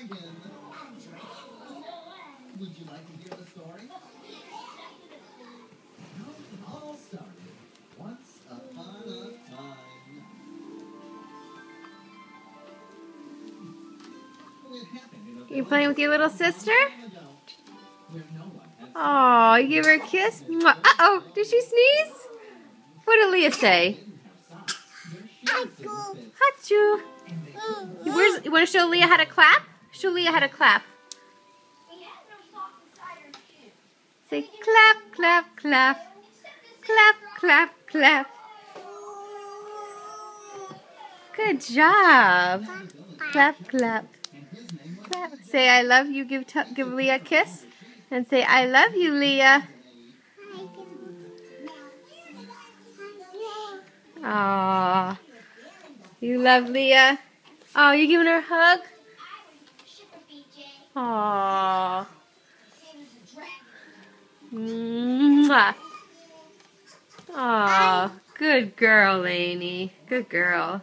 Would you like to hear the story? How it all started once upon a time. Well, it happened in a You playing with your little sister? where no one had Oh, you give her a kiss? Mwah. Uh-oh, did she sneeze? What did Leah say? Achoo. You want to show Leah how to clap? Show Leah how to clap. Say clap, clap, clap. Clap, clap, clap. Good job. Clap, clap. Clap. Say I love you. Give Leah a kiss. And say I love you, Leah. Aww. You love Leah? Oh, you giving her a hug? Aww. Mwah. Aww. Good girl, Lainey. Good girl.